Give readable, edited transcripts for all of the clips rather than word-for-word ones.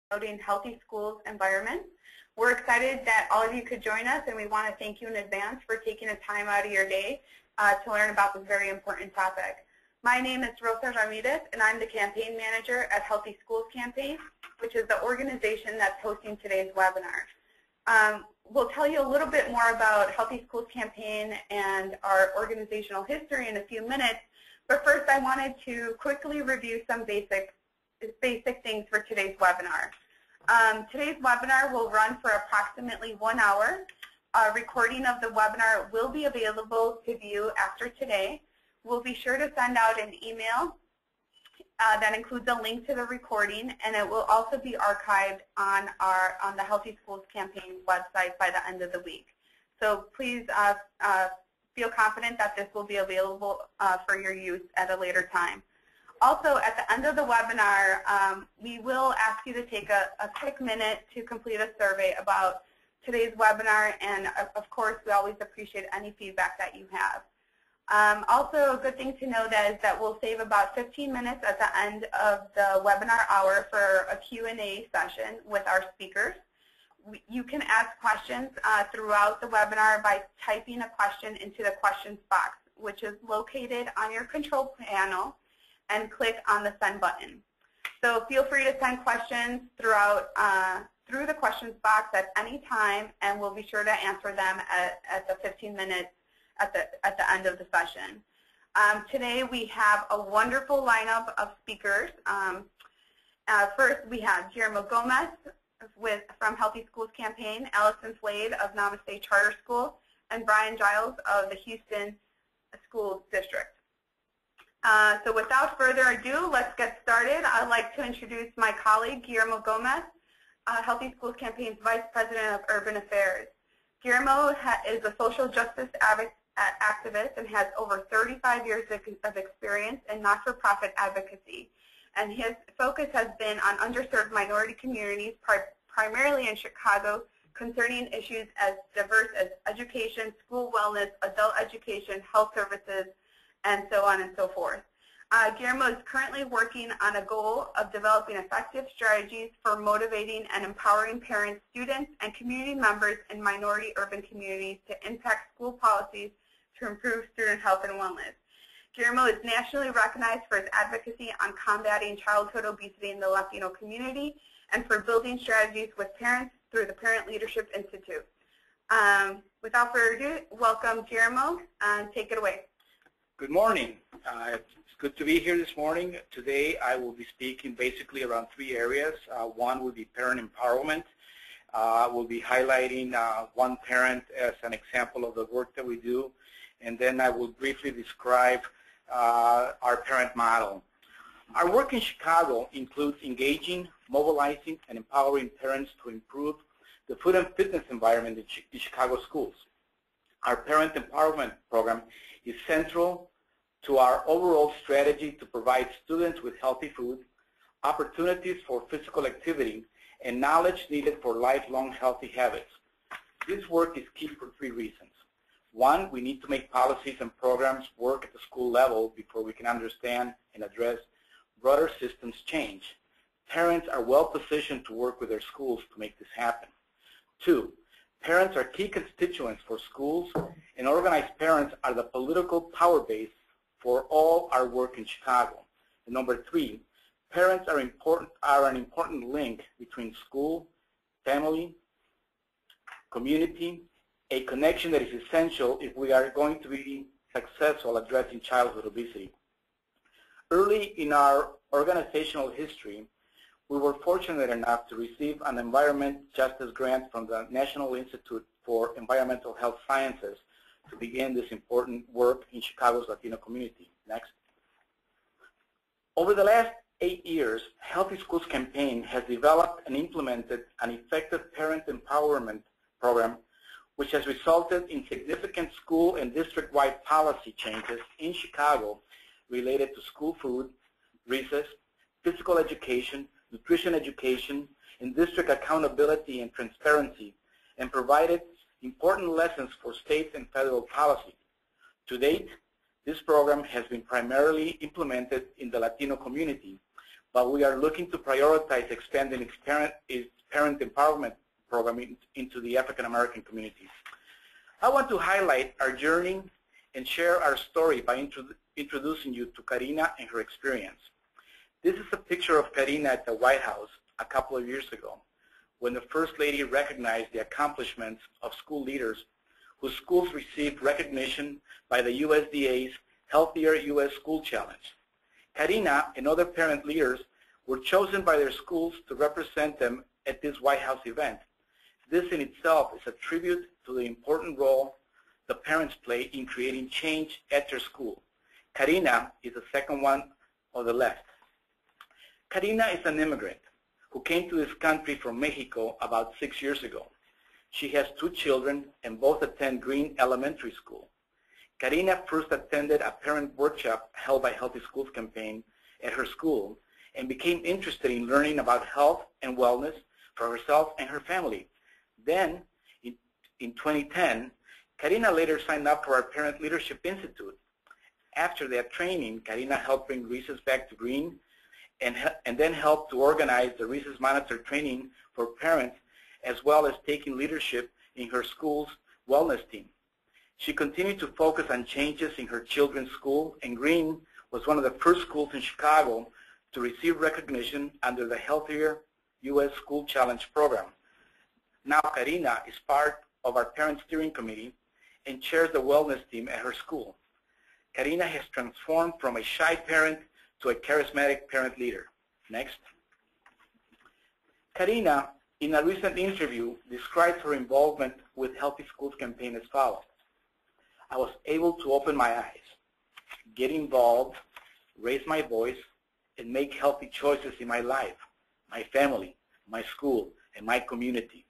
promoting healthy schools environments. We're excited that all of you could join us, and we want to thank you in advance for taking a time out of your day to learn about this very important topic. My name is Rosa Ramirez, and I'm the campaign manager at Healthy Schools Campaign, which is the organization that's hosting today's webinar. We'll tell you a little bit more about Healthy Schools Campaign and our organizational history in a few minutes, but first I wanted to quickly review some basic things for today's webinar. Today's webinar will run for approximately 1 hour. A recording of the webinar will be available to view after today. We'll be sure to send out an email that includes a link to the recording, and it will also be archived on the Healthy Schools Campaign website by the end of the week. So please feel confident that this will be available for your use at a later time. Also, at the end of the webinar, we will ask you to take a quick minute to complete a survey about today's webinar, and of course, we always appreciate any feedback that you have. Also, a good thing to know is that we'll save about 15 minutes at the end of the webinar hour for a Q&A session with our speakers. You can ask questions throughout the webinar by typing a question into the questions box, which is located on your control panel, and click on the send button. So feel free to send questions through the questions box at any time, and we'll be sure to answer them at the 15 minutes at the end of the session. Today we have a wonderful lineup of speakers. First we have Guillermo Gomez from Healthy Schools Campaign, Allison Slade of Namaste Charter School, and Bryan Giles of the Houston School District. So without further ado, let's get started. I'd like to introduce my colleague, Guillermo Gomez, Healthy Schools Campaign's Vice President of Urban Affairs. Guillermo is a social justice activist and has over 35 years of experience in not-for-profit advocacy. And his focus has been on underserved minority communities, primarily in Chicago, concerning issues as diverse as education, school wellness, adult education, health services, and so on and so forth. Guillermo is currently working on a goal of developing effective strategies for motivating and empowering parents, students, and community members in minority urban communities to impact school policies to improve student health and wellness. Guillermo is nationally recognized for his advocacy on combating childhood obesity in the Latino community and for building strategies with parents through the Parent Leadership Institute. Without further ado, welcome Guillermo, and take it away. Good morning. It's good to be here this morning. Today I will be speaking basically around 3 areas. One will be parent empowerment. We'll be highlighting one parent as an example of the work that we do. And then I will briefly describe our parent model. Our work in Chicago includes engaging, mobilizing, and empowering parents to improve the food and fitness environment in Chicago schools. Our parent empowerment program is central to our overall strategy to provide students with healthy food, opportunities for physical activity, and knowledge needed for lifelong healthy habits. This work is key for 3 reasons. 1, we need to make policies and programs work at the school level before we can understand and address broader systems change. Parents are well positioned to work with their schools to make this happen. 2, parents are key constituents for schools, and organized parents are the political power base for all our work in Chicago. And number 3, parents are an important link between school, family, community, a connection that is essential if we are going to be successful addressing childhood obesity. Early in our organizational history, we were fortunate enough to receive an Environment Justice Grant from the National Institute for Environmental Health Sciences to begin this important work in Chicago's Latino community. Next. Over the last 8 years, Healthy Schools Campaign has developed and implemented an effective parent empowerment program which has resulted in significant school and district-wide policy changes in Chicago related to school food, recess, physical education, nutrition education, and district accountability and transparency, and provided important lessons for state and federal policy. To date, this program has been primarily implemented in the Latino community, but we are looking to prioritize expanding its parent empowerment program into the African American communities. I want to highlight our journey and share our story by introducing you to Karina and her experience. This is a picture of Karina at the White House a couple of years ago, when the First Lady recognized the accomplishments of school leaders whose schools received recognition by the USDA's Healthier U.S. School Challenge. Karina and other parent leaders were chosen by their schools to represent them at this White House event. This in itself is a tribute to the important role the parents play in creating change at their school. Karina is the second one on the left. Karina is an immigrant who came to this country from Mexico about 6 years ago. She has 2 children and both attend Green Elementary School. Karina first attended a parent workshop held by Healthy Schools Campaign at her school and became interested in learning about health and wellness for herself and her family. Then, in 2010, Karina later signed up for our Parent Leadership Institute. After that training, Karina helped bring recess back to Green and then helped to organize the recess monitor training for parents, as well as taking leadership in her school's wellness team. She continued to focus on changes in her children's school, and Green was one of the first schools in Chicago to receive recognition under the Healthier U.S. School Challenge program. Now Karina is part of our Parent Steering Committee and chairs the wellness team at her school. Karina has transformed from a shy parent to a charismatic parent leader. Next. Karina, in a recent interview, describes her involvement with Healthy Schools Campaign as follows. I was able to open my eyes, get involved, raise my voice, and make healthy choices in my life, my family, my school, and my community.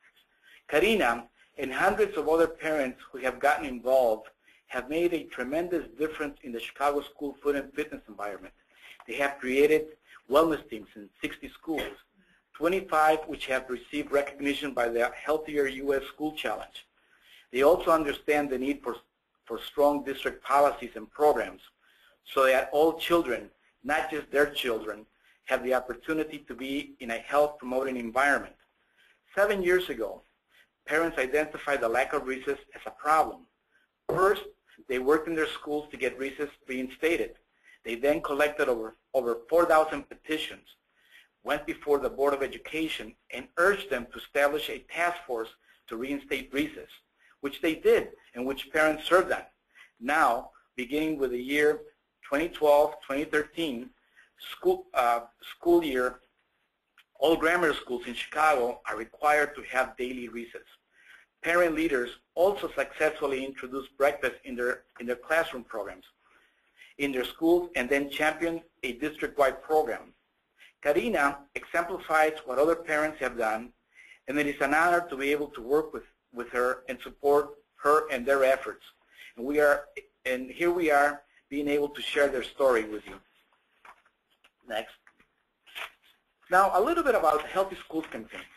Karina and hundreds of other parents who have gotten involved have made a tremendous difference in the Chicago school food and fitness environment. They have created wellness teams in 60 schools, 25 which have received recognition by the Healthier U.S. School Challenge. They also understand the need for strong district policies and programs so that all children, not just their children, have the opportunity to be in a health-promoting environment. 7 years ago, parents identified the lack of recess as a problem. First, they worked in their schools to get recess reinstated. They then collected over 4,000 petitions, went before the Board of Education, and urged them to establish a task force to reinstate recess, which they did and which parents served on. Now, beginning with the year 2012-2013 school year, all grammar schools in Chicago are required to have daily recess. Parent leaders also successfully introduced breakfast in their classroom programs in their schools and then championed a district-wide program. Karina exemplifies what other parents have done, and it is an honor to be able to work with her and support her and their efforts. And here we are being able to share their story with you. Next. Now, a little bit about the Healthy Schools Campaign.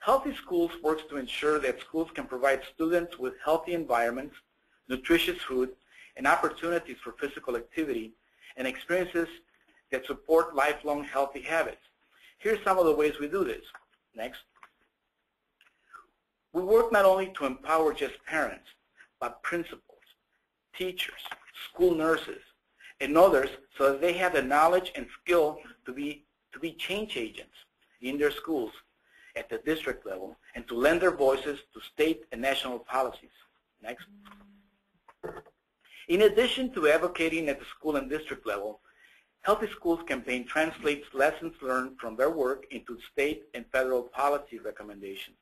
Healthy Schools works to ensure that schools can provide students with healthy environments, nutritious food, and opportunities for physical activity and experiences that support lifelong healthy habits. Here's some of the ways we do this. Next. We work not only to empower just parents, but principals, teachers, school nurses, and others so that they have the knowledge and skill to be change agents in their schools at the district level and to lend their voices to state and national policies. Next. In addition to advocating at the school and district level, Healthy Schools Campaign translates lessons learned from their work into state and federal policy recommendations.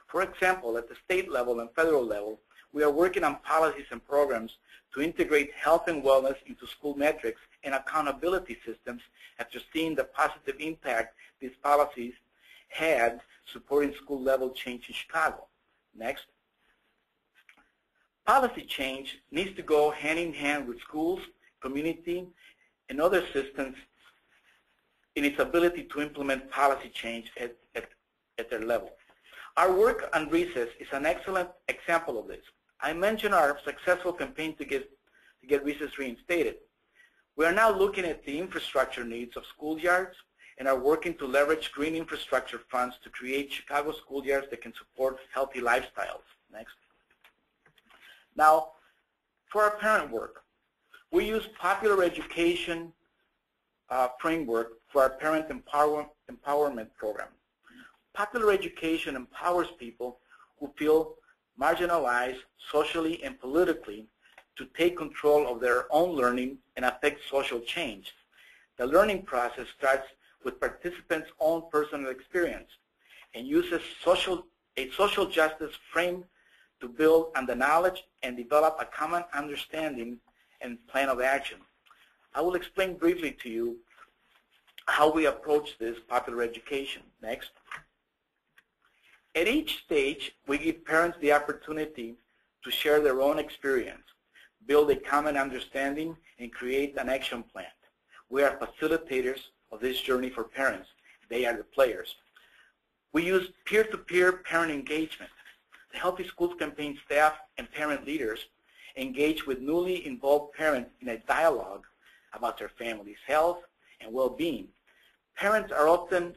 For example, at the state level and federal level, we are working on policies and programs to integrate health and wellness into school metrics and accountability systems after seeing the positive impact these policies had supporting school-level change in Chicago. Next. Policy change needs to go hand in hand with schools, community, and other systems in its ability to implement policy change at their level. Our work on recess is an excellent example of this. I mentioned our successful campaign to get recess reinstated. We are now looking at the infrastructure needs of schoolyards and are working to leverage green infrastructure funds to create Chicago schoolyards that can support healthy lifestyles. Next. Now, for our parent work, we use popular education framework for our parent empowerment program. Popular education empowers people who feel marginalized socially and politically to take control of their own learning and affect social change. The learning process starts with participants' own personal experience and uses a social justice frame to build on the knowledge and develop a common understanding and plan of action. I will explain briefly to you how we approach this popular education. Next. At each stage, we give parents the opportunity to share their own experience, build a common understanding, and create an action plan. We are facilitators of this journey for parents. They are the players. We use peer-to-peer parent engagement. The Healthy Schools Campaign staff and parent leaders engage with newly involved parents in a dialogue about their family's health and well-being. Parents often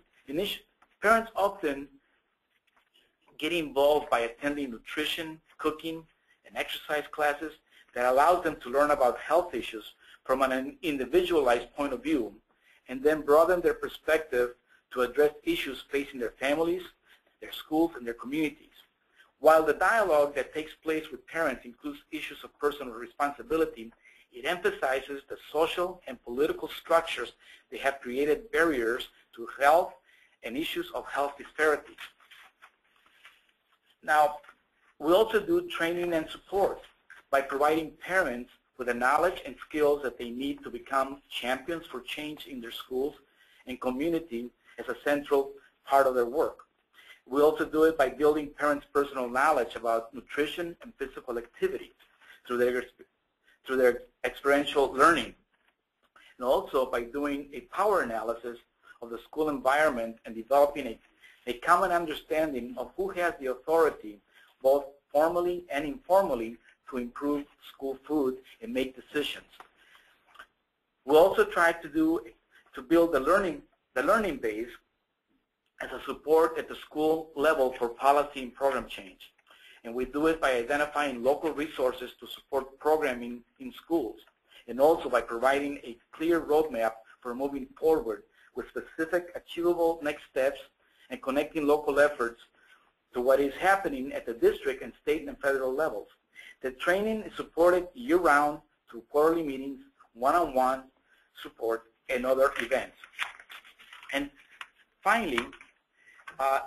get involved by attending nutrition, cooking, and exercise classes that allows them to learn about health issues from an individualized point of view, and then broaden their perspective to address issues facing their families, their schools, and their communities. While the dialogue that takes place with parents includes issues of personal responsibility, it emphasizes the social and political structures that have created barriers to health and issues of health disparities. Now, we also do training and support by providing parents with the knowledge and skills that they need to become champions for change in their schools and community as a central part of their work. We also do it by building parents' personal knowledge about nutrition and physical activity through their experiential learning, and also by doing a power analysis of the school environment and developing a common understanding of who has the authority, both formally and informally, to improve school food and make decisions. We also try to build the learning base as a support at the school level for policy and program change. And we do it by identifying local resources to support programming in schools, and also by providing a clear roadmap for moving forward with specific achievable next steps and connecting local efforts to what is happening at the district and state and federal levels. The training is supported year-round through quarterly meetings, one-on-one support, and other events. And finally,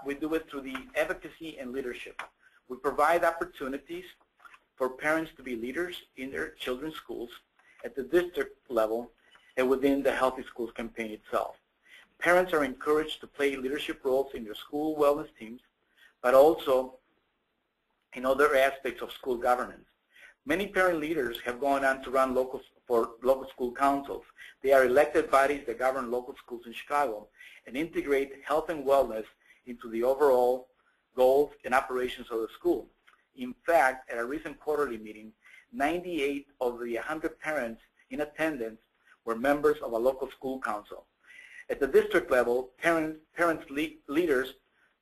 we do it through the advocacy and leadership. We provide opportunities for parents to be leaders in their children's schools at the district level and within the Healthy Schools campaign itself. Parents are encouraged to play leadership roles in their school wellness teams, but also in other aspects of school governance. Many parent leaders have gone on to run local school councils. They are elected bodies that govern local schools in Chicago and integrate health and wellness into the overall goals and operations of the school. In fact, at a recent quarterly meeting, 98 of the 100 parents in attendance were members of a local school council. At the district level, leaders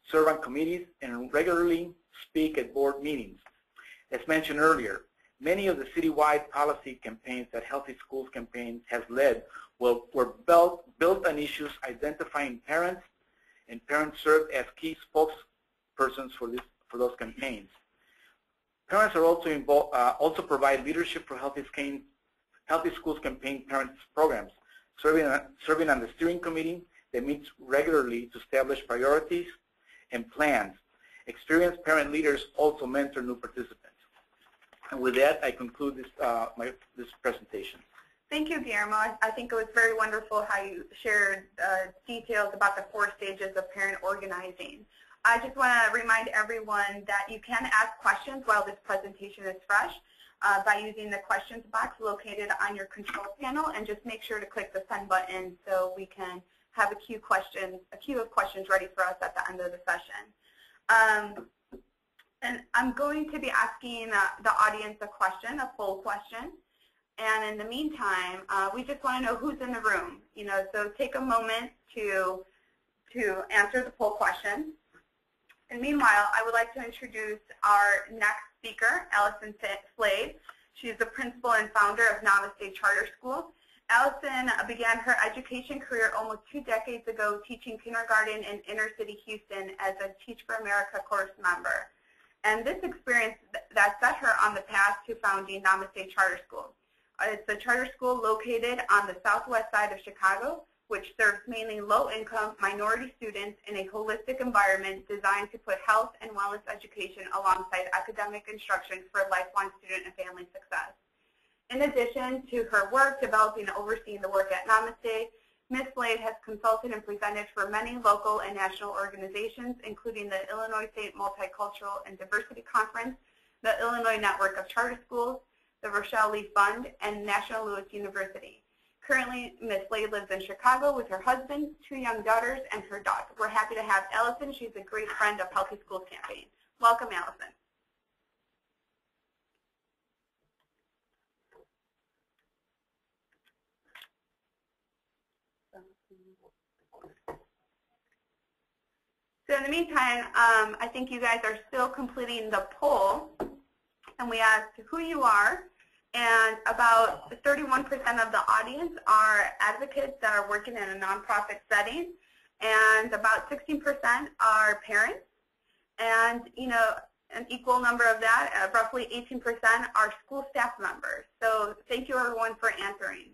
serve on committees and regularly speak at board meetings. As mentioned earlier, many of the citywide policy campaigns that Healthy Schools campaign has led were built on issues identifying parents, and parents served as key spokespersons for those campaigns. Parents are also provide leadership for Healthy Schools campaign parents programs, serving on the steering committee that meets regularly to establish priorities and plans. Experienced parent leaders also mentor new participants. And with that, I conclude this presentation. Thank you, Guillermo. I think it was very wonderful how you shared details about the 4 stages of parent organizing. I just want to remind everyone that you can ask questions while this presentation is fresh by using the questions box located on your control panel, and just make sure to click the send button so we can have a queue of questions ready for us at the end of the session. And I'm going to be asking the audience a poll question. And in the meantime, we just want to know who's in the room. So take a moment to answer the poll question. And meanwhile, I would like to introduce our next speaker, Allison Slade. She's the principal and founder of Namaste Charter School. Allison began her education career almost 2 decades ago teaching kindergarten in inner city Houston as a Teach for America course member. And this experience that set her on the path to founding Namaste Charter School. It's a charter school located on the southwest side of Chicago, which serves mainly low-income minority students in a holistic environment designed to put health and wellness education alongside academic instruction for lifelong student and family success. In addition to her work developing and overseeing the work at Namaste, Ms. Slade has consulted and presented for many local and national organizations, including the Illinois State Multicultural and Diversity Conference, the Illinois Network of Charter Schools, the Rochelle Lee Fund, and National Louis University. Currently, Ms. Slade lives in Chicago with her husband, 2 young daughters, and her dog. We're happy to have Allison. She's a great friend of Healthy Schools Campaign. Welcome, Allison. So in the meantime, I think you guys are still completing the poll, and we asked who you are, and about 31% of the audience are advocates that are working in a nonprofit setting, and about 16% are parents, and an equal number of that, roughly 18%, are school staff members. So thank you everyone for answering.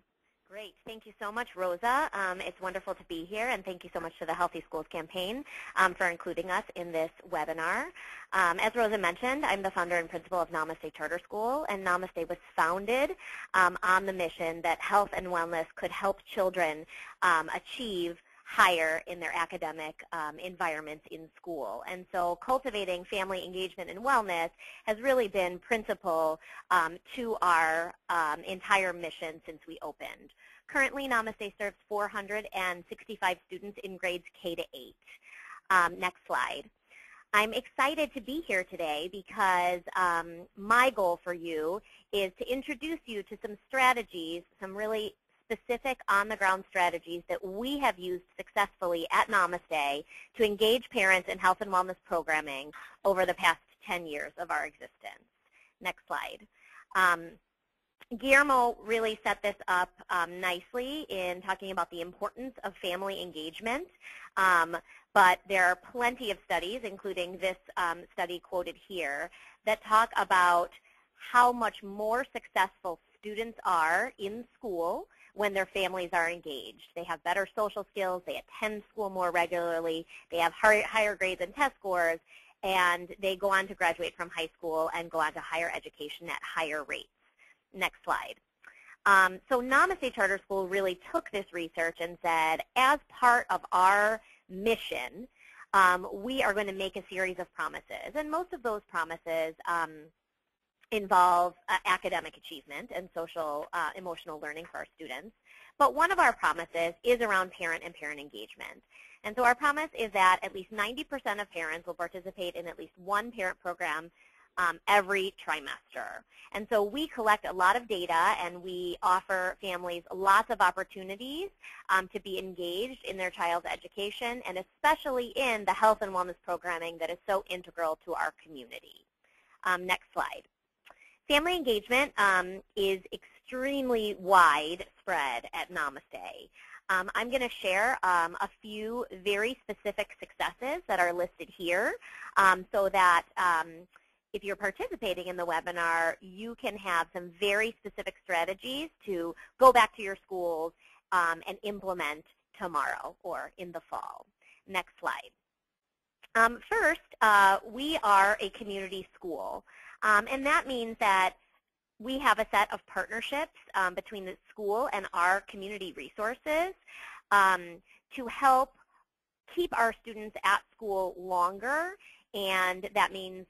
Great. Thank you so much, Rosa. It's wonderful to be here, and thank you so much to the Healthy Schools Campaign for including us in this webinar. As Rosa mentioned, I'm the founder and principal of Namaste Charter School, and Namaste was founded on the mission that health and wellness could help children achieve higher in their academic environments in school. And so cultivating family engagement and wellness has really been principal to our entire mission since we opened. Currently, Namaste serves 465 students in grades K to 8. Next slide. I'm excited to be here today because my goal for you is to introduce you to some strategies, some really specific on-the-ground strategies that we have used successfully at Namaste to engage parents in health and wellness programming over the past 10 years of our existence. Next slide. Guillermo really set this up nicely in talking about the importance of family engagement, but there are plenty of studies, including this study quoted here, that talk about how much more successful students are in school when their families are engaged. They have better social skills, they attend school more regularly, they have higher grades and test scores, and they go on to graduate from high school and go on to higher education at higher rates. Next slide. So Namaste Charter School really took this research and said, as part of our mission, we are going to make a series of promises. And most of those promises involve academic achievement and social emotional learning for our students. But one of our promises is around parent and parent engagement. And so our promise is that at least 90% of parents will participate in at least one parent program every trimester. And so we collect a lot of data, and we offer families lots of opportunities to be engaged in their child's education, and especially in the health and wellness programming that is so integral to our community. Next slide. Family engagement is extremely widespread at Namaste. I'm going to share a few very specific successes that are listed here so that if you're participating in the webinar, you can have some very specific strategies to go back to your schools and implement tomorrow or in the fall. Next slide. First, we are a community school, and that means that we have a set of partnerships between the school and our community resources to help keep our students at school longer, and that means,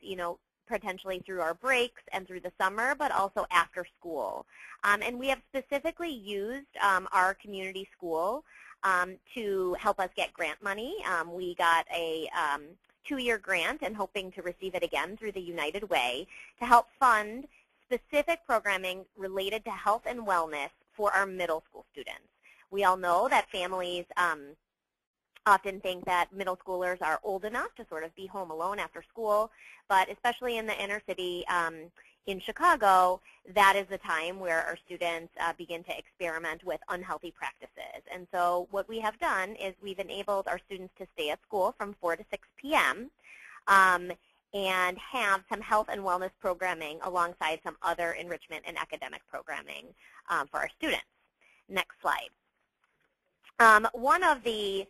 potentially through our breaks and through the summer, but also after school. And we have specifically used our community school to help us get grant money. We got a 2-year grant and hoping to receive it again through the United Way to help fund specific programming related to health and wellness for our middle school students. We all know that families often think that middle schoolers are old enough to sort of be home alone after school, but especially in the inner city in Chicago, that is the time where our students begin to experiment with unhealthy practices. And so what we have done is we've enabled our students to stay at school from 4 to 6 p.m. And have some health and wellness programming alongside some other enrichment and academic programming for our students. Next slide. One of the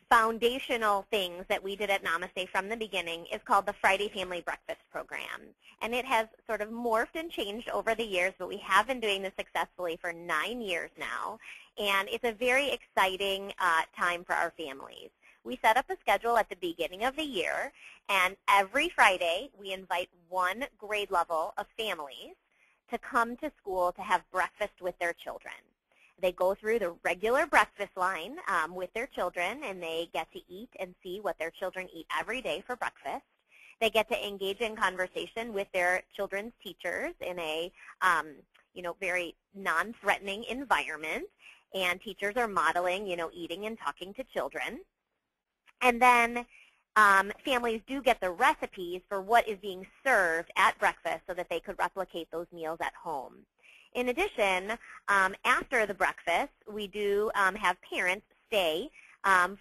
foundational things that we did at Namaste from the beginning is called the Friday Family Breakfast Program. And it has sort of morphed and changed over the years, but we have been doing this successfully for 9 years now. And it's a very exciting time for our families. We set up a schedule at the beginning of the year, and every Friday we invite one grade level of families to come to school to have breakfast with their children. They go through the regular breakfast line with their children, and they get to eat and see what their children eat every day for breakfast. They get to engage in conversation with their children's teachers in a very non-threatening environment, and teachers are modeling eating and talking to children. And then families do get the recipes for what is being served at breakfast so that they could replicate those meals at home. In addition, after the breakfast, we do have parents stay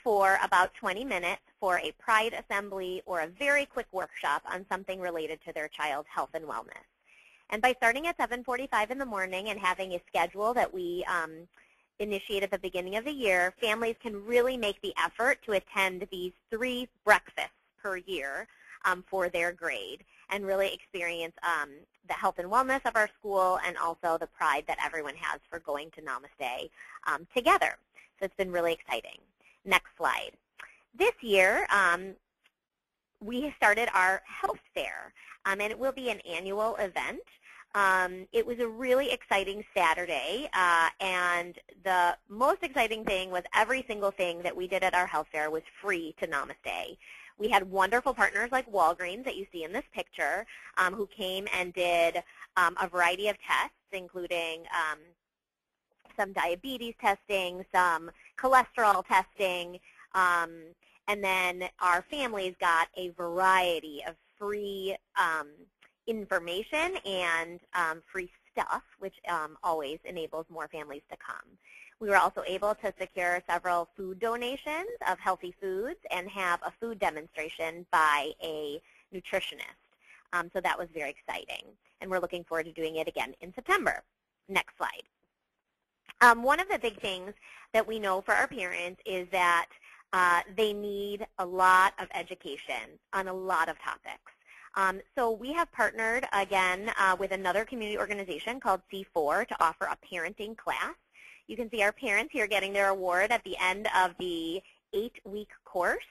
for about 20 minutes for a pride assembly or a very quick workshop on something related to their child's health and wellness. And by starting at 7:45 in the morning and having a schedule that we initiate at the beginning of the year, families can really make the effort to attend these 3 breakfasts per year for their grade and really experience the health and wellness of our school and also the pride that everyone has for going to Namaste together. So it's been really exciting. Next slide. This year, we started our health fair, and it will be an annual event. It was a really exciting Saturday, and the most exciting thing was every single thing that we did at our health fair was free to Namaste. We had wonderful partners like Walgreens that you see in this picture who came and did a variety of tests, including some diabetes testing, some cholesterol testing, and then our families got a variety of free information and free stuff, which always enables more families to come. We were also able to secure several food donations of healthy foods and have a food demonstration by a nutritionist. So that was very exciting, and we're looking forward to doing it again in September. Next slide. One of the big things that we know for our parents is that they need a lot of education on a lot of topics. So we have partnered, again, with another community organization called C4 to offer a parenting class. You can see our parents here getting their award at the end of the 8-week course,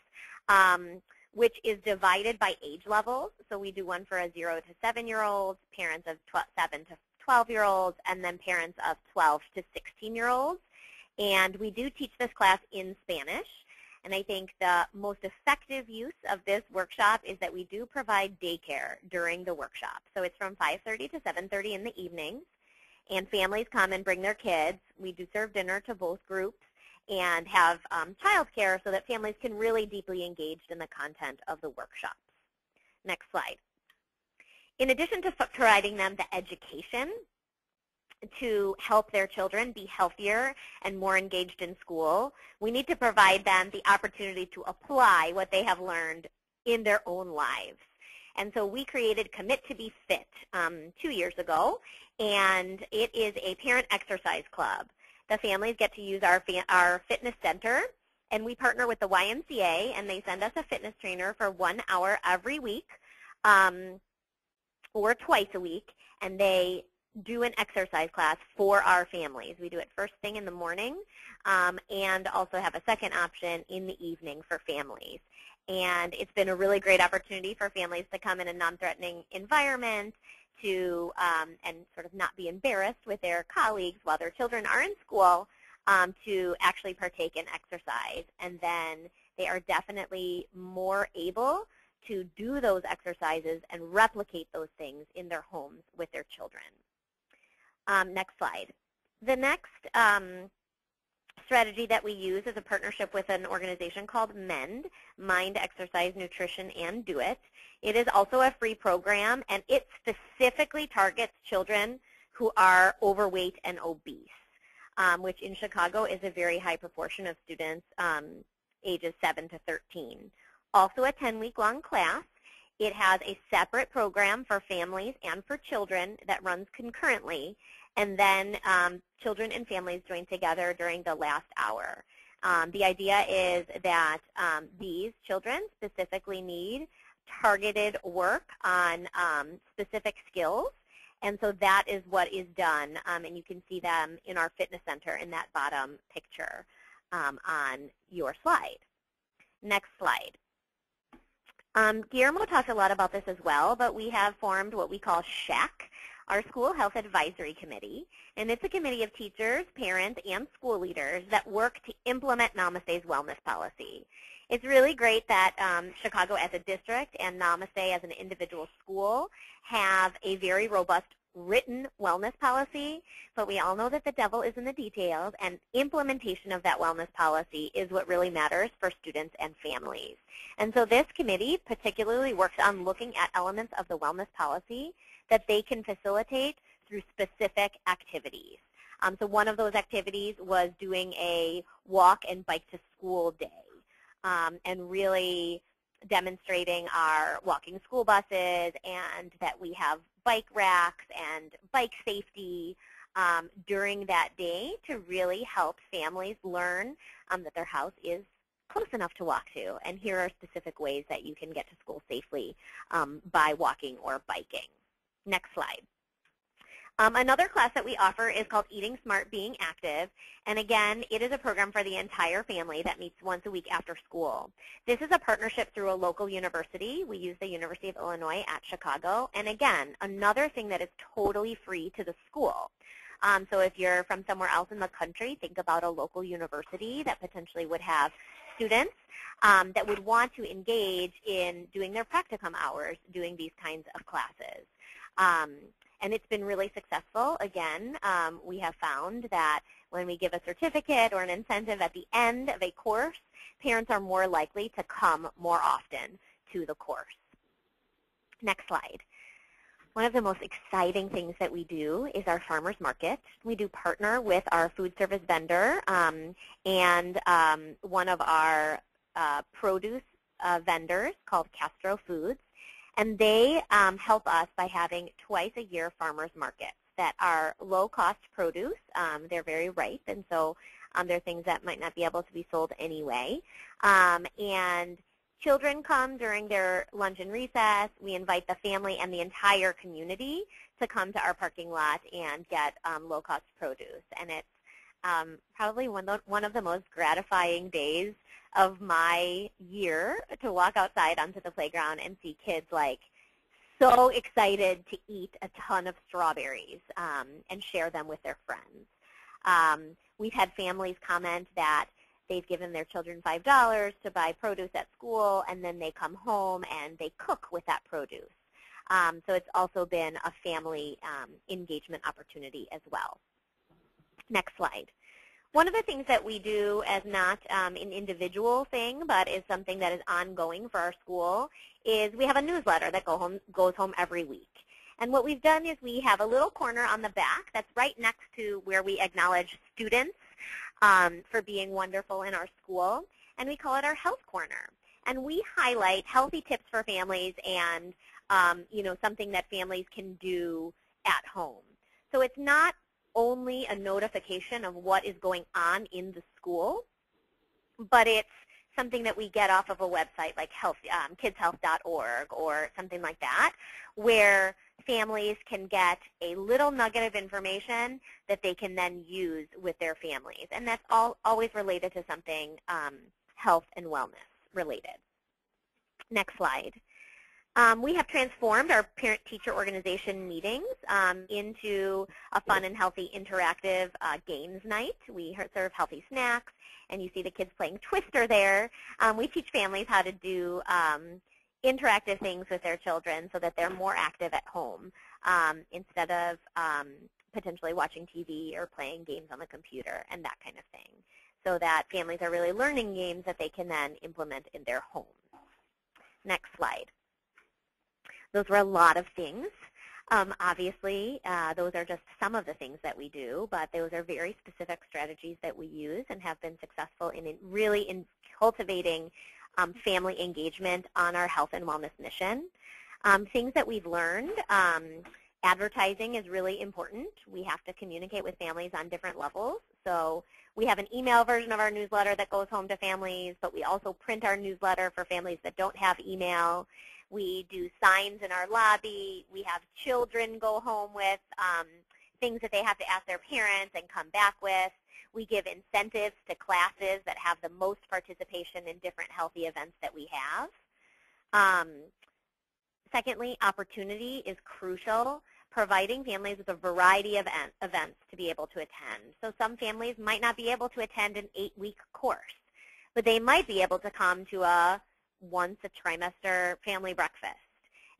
which is divided by age levels. So we do one for a 0 to 7-year-olds, parents of 7 to 12-year-olds, and then parents of 12 to 16-year-olds. And we do teach this class in Spanish. And I think the most effective use of this workshop is that we do provide daycare during the workshop. So it's from 5:30 to 7:30 in the evenings. And families come and bring their kids. We do serve dinner to both groups and have childcare so that families can really deeply engage in the content of the workshops. Next slide. In addition to providing them the education to help their children be healthier and more engaged in school, we need to provide them the opportunity to apply what they have learned in their own lives. And so we created Commit to Be Fit 2 years ago, and it is a parent exercise club. The families get to use our fitness center, and we partner with the YMCA, and they send us a fitness trainer for 1 hour every week or twice a week, and they do an exercise class for our families. We do it first thing in the morning and also have a second option in the evening for families. And it's been a really great opportunity for families to come in a non-threatening environment to and sort of not be embarrassed with their colleagues while their children are in school to actually partake in exercise. And then they are definitely more able to do those exercises and replicate those things in their homes with their children. Next slide. The next strategy that we use is a partnership with an organization called MEND, Mind, Exercise, Nutrition, and Do It. It is also a free program, and it specifically targets children who are overweight and obese, which in Chicago is a very high proportion of students ages 7 to 13. Also a 10-week-long class. It has a separate program for families and for children that runs concurrently, and then children and families join together during the last hour. The idea is that these children specifically need targeted work on specific skills, and so that is what is done, and you can see them in our fitness center in that bottom picture on your slide. Next slide. Guillermo talked a lot about this as well, but we have formed what we call SHAC, our School Health Advisory Committee, and it's a committee of teachers, parents, and school leaders that work to implement Namaste's wellness policy. It's really great that Chicago as a district and Namaste as an individual school have a very robust written wellness policy, but we all know that the devil is in the details, and implementation of that wellness policy is what really matters for students and families. And so this committee particularly works on looking at elements of the wellness policy that they can facilitate through specific activities. So one of those activities was doing a walk and bike to school day, and really demonstrating our walking school buses and that we have bike racks and bike safety during that day to really help families learn that their house is close enough to walk to. And here are specific ways that you can get to school safely by walking or biking. Next slide. Another class that we offer is called Eating Smart, Being Active, and again, it is a program for the entire family that meets once a week after school. This is a partnership through a local university. We use the University of Illinois at Chicago, and again, another thing that is totally free to the school. So if you're from somewhere else in the country, think about a local university that potentially would have students that would want to engage in doing their practicum hours, doing these kinds of classes. And it's been really successful. Again, we have found that when we give a certificate or an incentive at the end of a course, parents are more likely to come more often to the course. Next slide. One of the most exciting things that we do is our farmers market. We do partner with our food service vendor and one of our produce vendors called Castro Foods. And they help us by having twice a year farmers markets that are low-cost produce. They're very ripe, and so they're things that might not be able to be sold anyway. And children come during their lunch and recess. We invite the family and the entire community to come to our parking lot and get low-cost produce. And it's probably one of the most gratifying days of my year to walk outside onto the playground and see kids like so excited to eat a ton of strawberries and share them with their friends. We've had families comment that they've given their children $5 to buy produce at school, and then they come home and they cook with that produce. So it's also been a family engagement opportunity as well. Next slide. One of the things that we do as not an individual thing, but is something that is ongoing for our school, is we have a newsletter that goes home every week. And what we've done is we have a little corner on the back that's right next to where we acknowledge students for being wonderful in our school, and we call it our Health Corner. And we highlight healthy tips for families and something that families can do at home. So it's not only a notification of what is going on in the school, but it's something that we get off of a website like kidshealth.org or something like that, where families can get a little nugget of information that they can then use with their families. And that's always related to something health and wellness related. Next slide. We have transformed our parent-teacher organization meetings into a fun and healthy interactive games night. We serve healthy snacks, and you see the kids playing Twister there. We teach families how to do interactive things with their children so that they're more active at home instead of potentially watching TV or playing games on the computer and that kind of thing, so that families are really learning games that they can then implement in their homes. Next slide. Those were a lot of things. Obviously, those are just some of the things that we do, but those are very specific strategies that we use and have been successful in cultivating family engagement on our health and wellness mission. Things that we've learned, advertising is really important. We have to communicate with families on different levels. So we have an email version of our newsletter that goes home to families, but we also print our newsletter for families that don't have email. We do signs in our lobby. We have children go home with things that they have to ask their parents and come back with. We give incentives to classes that have the most participation in different healthy events that we have. Secondly, opportunity is crucial, providing families with a variety of events to be able to attend. So some families might not be able to attend an 8-week course, but they might be able to come to a once a trimester family breakfast,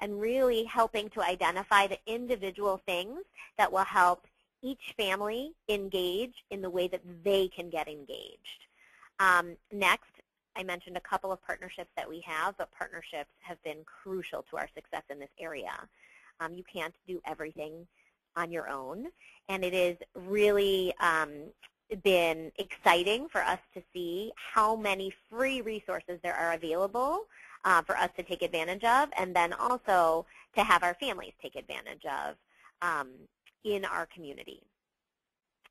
and really helping to identify the individual things that will help each family engage in the way that they can get engaged. Next, I mentioned a couple of partnerships that we have, but partnerships have been crucial to our success in this area. You can't do everything on your own, and it is really been exciting for us to see how many free resources there are available for us to take advantage of, and then also to have our families take advantage of in our community.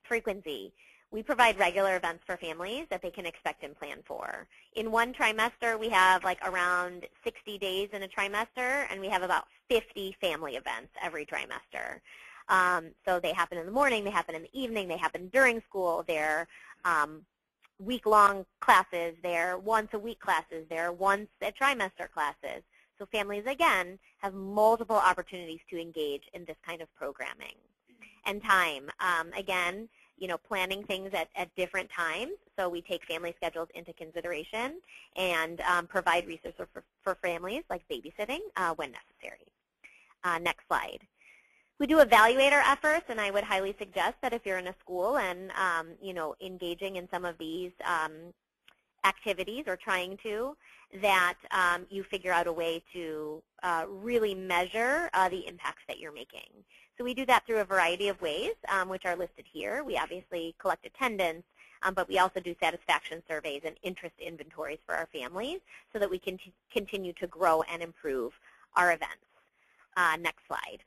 Frequency. We provide regular events for families that they can expect and plan for. In one trimester, we have like around 60 days in a trimester, and we have about 50 family events every trimester. So they happen in the morning, they happen in the evening, they happen during school. They're week-long classes, they're once-a-week classes, they're once-a-trimester classes. So families, again, have multiple opportunities to engage in this kind of programming. And time, again, you know, planning things at different times. So we take family schedules into consideration and provide resources for families like babysitting when necessary. Next slide. We do evaluate our efforts, and I would highly suggest that if you're in a school and you know, engaging in some of these activities or trying to, that you figure out a way to really measure the impacts that you're making. So we do that through a variety of ways, which are listed here. We obviously collect attendance, but we also do satisfaction surveys and interest inventories for our families so that we can continue to grow and improve our events. Next slide.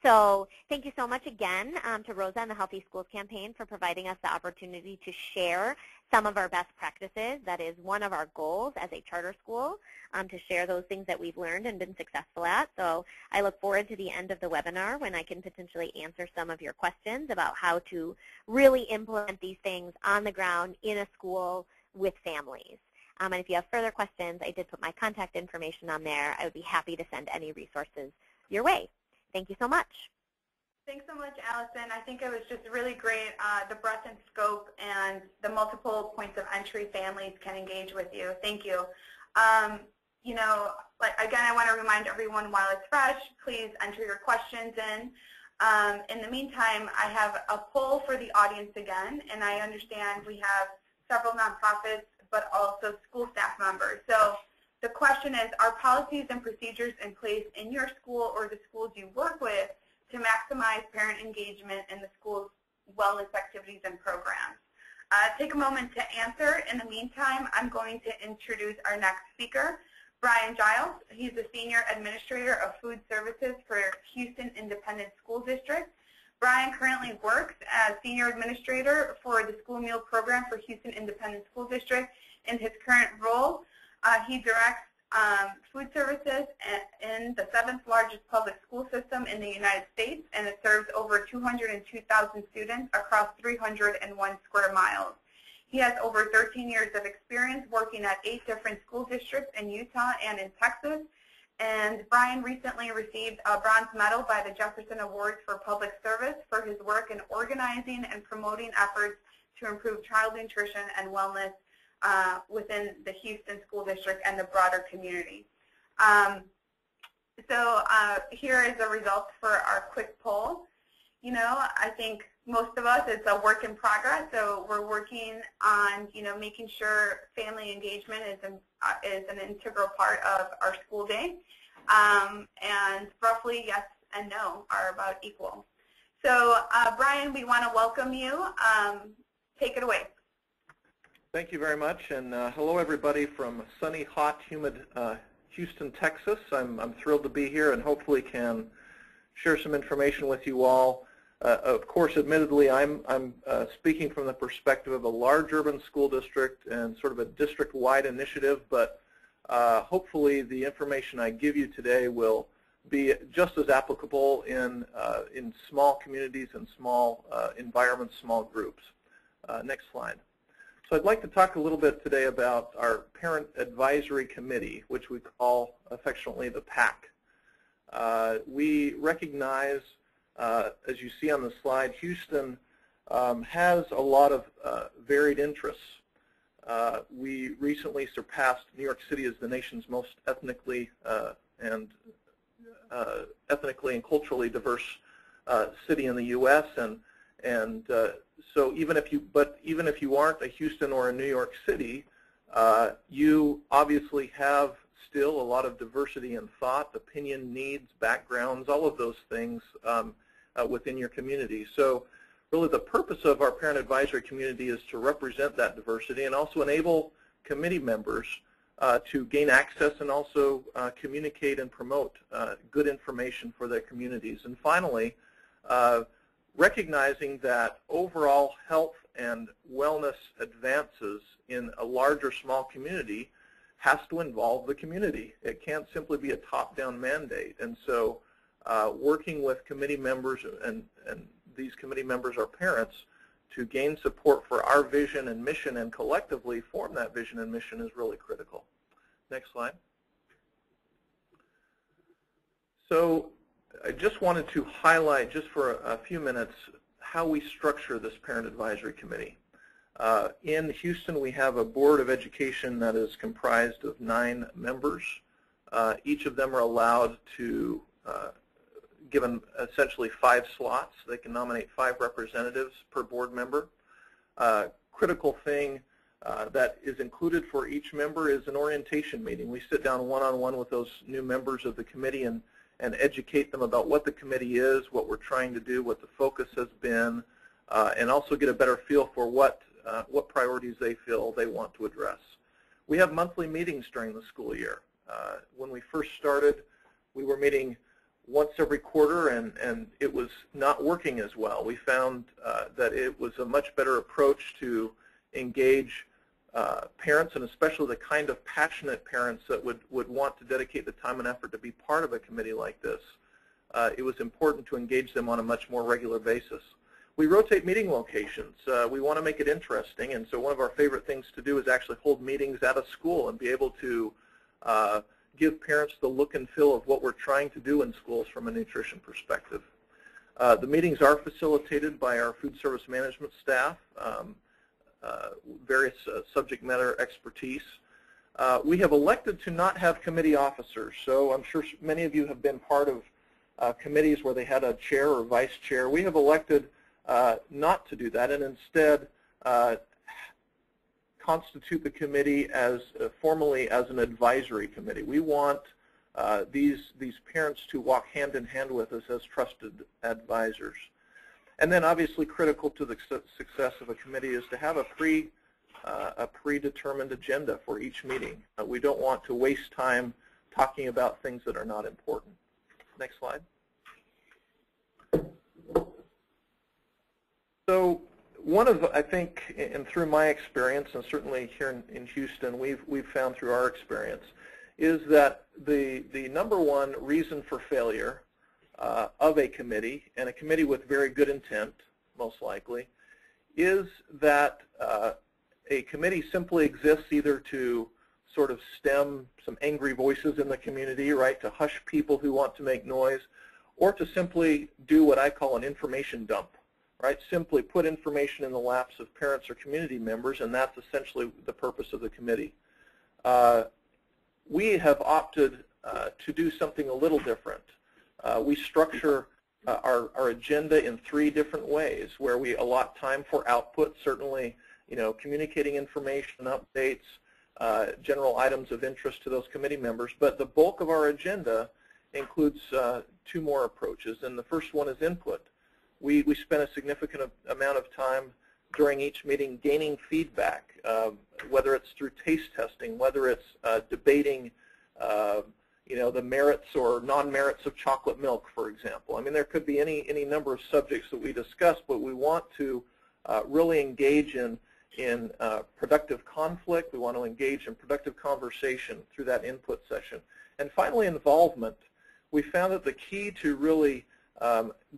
So thank you so much again to Rosa and the Healthy Schools Campaign for providing us the opportunity to share some of our best practices. That is one of our goals as a charter school, to share those things that we've learned and been successful at. So I look forward to the end of the webinar when I can potentially answer some of your questions about how to really implement these things on the ground in a school with families. And if you have further questions, I did put my contact information on there. I would be happy to send any resources your way. Thank you so much. Thanks so much, Allison. I think it was just really great, the breadth and scope and the multiple points of entry families can engage with you. Thank you. You know, again, I want to remind everyone while it's fresh, please enter your questions in. In the meantime, I have a poll for the audience again, and I understand we have several nonprofits, but also school staff members. So the question is, are policies and procedures in place in your school or the schools you work with to maximize parent engagement in the school's wellness activities and programs? Take a moment to answer. In the meantime, I'm going to introduce our next speaker, Bryan Giles. He's the Senior Administrator of Food Services for Houston Independent School District. Bryan currently works as Senior Administrator for the School Meal Program for Houston Independent School District. In his current role, he directs food services in the 7th largest public school system in the United States, and it serves over 202,000 students across 301 square miles. He has over 13 years of experience working at 8 different school districts in Utah and in Texas. And Bryan recently received a bronze medal by the Jefferson Awards for Public Service for his work in organizing and promoting efforts to improve child nutrition and wellness within the Houston School District and the broader community. Here is the results for our quick poll. I think most of us, it's a work in progress, so we're working on, making sure family engagement is an integral part of our school day, and roughly yes and no are about equal. So, Bryan, we want to welcome you. Take it away. Thank you very much, and hello everybody from sunny, hot, humid Houston, Texas. I'm thrilled to be here and hopefully can share some information with you all. Of course, admittedly, I'm speaking from the perspective of a large urban school district and sort of a district-wide initiative, but hopefully the information I give you today will be just as applicable in small communities and small environments, small groups. Next slide. So I'd like to talk a little bit today about our Parent Advisory Committee, which we call affectionately the PAC. We recognize, as you see on the slide, Houston has a lot of varied interests. We recently surpassed New York City as the nation's most ethnically and culturally diverse city in the U.S. And so even if you aren't a Houston or a New York City, you obviously have still a lot of diversity in thought, opinion, needs, backgrounds, all of those things within your community. So really the purpose of our Parent Advisory Community is to represent that diversity and also enable committee members to gain access and also communicate and promote good information for their communities. And finally, recognizing that overall health and wellness advances in a large or small community has to involve the community. It can't simply be a top-down mandate. And so working with committee members, and these committee members are parents, to gain support for our vision and mission and collectively form that vision and mission is really critical. Next slide. So I just wanted to highlight, just for a few minutes, how we structure this Parent Advisory Committee. In Houston, we have a Board of Education that is comprised of 9 members. Each of them are allowed to, given essentially 5 slots. They can nominate 5 representatives per board member. Critical thing that is included for each member is an orientation meeting. We sit down one-on-one with those new members of the committee and educate them about what the committee is, what we're trying to do, what the focus has been, and also get a better feel for what priorities they feel they want to address. We have monthly meetings during the school year. When we first started, we were meeting once every quarter, and it was not working as well. We found that it was a much better approach to engage parents, and especially the kind of passionate parents that would want to dedicate the time and effort to be part of a committee like this. It was important to engage them on a much more regular basis. We rotate meeting locations. We want to make it interesting, and so one of our favorite things to do is actually hold meetings at a school and be able to give parents the look and feel of what we're trying to do in schools from a nutrition perspective. The meetings are facilitated by our food service management staff, various subject matter expertise. We have elected to not have committee officers, so I'm sure many of you have been part of committees where they had a chair or vice chair. We have elected not to do that, and instead constitute the committee as formally as an advisory committee. We want these parents to walk hand in hand with us as trusted advisors. And then obviously critical to the success of a committee is to have a predetermined agenda for each meeting. We don't want to waste time talking about things that are not important. Next slide. So one of, I think, and through my experience, and certainly here in Houston, we've found through our experience, is that the number one reason for failure of a committee, and a committee with very good intent, most likely, is that a committee simply exists either to sort of stem some angry voices in the community, right, to hush people who want to make noise, or to simply do what I call an information dump, right? Simply put information in the laps of parents or community members, and that's essentially the purpose of the committee. We have opted to do something a little different. We structure our agenda in 3 different ways, where we allot time for output, certainly, communicating information, updates, general items of interest to those committee members. But the bulk of our agenda includes 2 more approaches, and the first one is input. We spend a significant amount of time during each meeting gaining feedback, whether it's through taste testing, whether it's debating the merits or non-merits of chocolate milk, for example. I mean, there could be any number of subjects that we discuss, but we want to really engage in productive conflict. We want to engage in productive conversation through that input session. And finally, involvement. We found that the key to really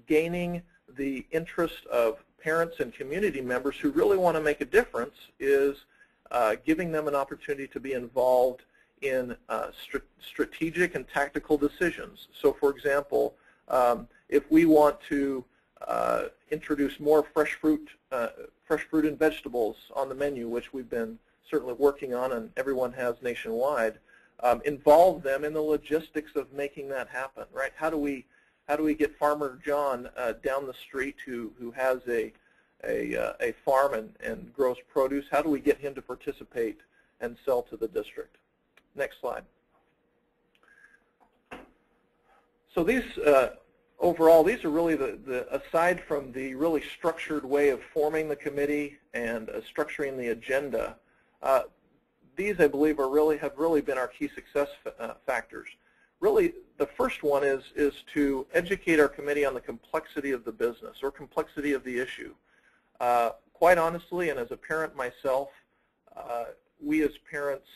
gaining the interest of parents and community members who really want to make a difference is giving them an opportunity to be involved in strategic and tactical decisions. So, for example, if we want to introduce more fresh fruit and vegetables on the menu, which we've been certainly working on and everyone has nationwide, involve them in the logistics of making that happen, right? How do we get Farmer John down the street who has a farm and grows produce? How do we get him to participate and sell to the district? Next slide. So these, overall, these are really aside from the really structured way of forming the committee and structuring the agenda, these, I believe, have really been our key success factors. Really, the first one is to educate our committee on the complexity of the business or complexity of the issue. Quite honestly, and as a parent myself, we as parents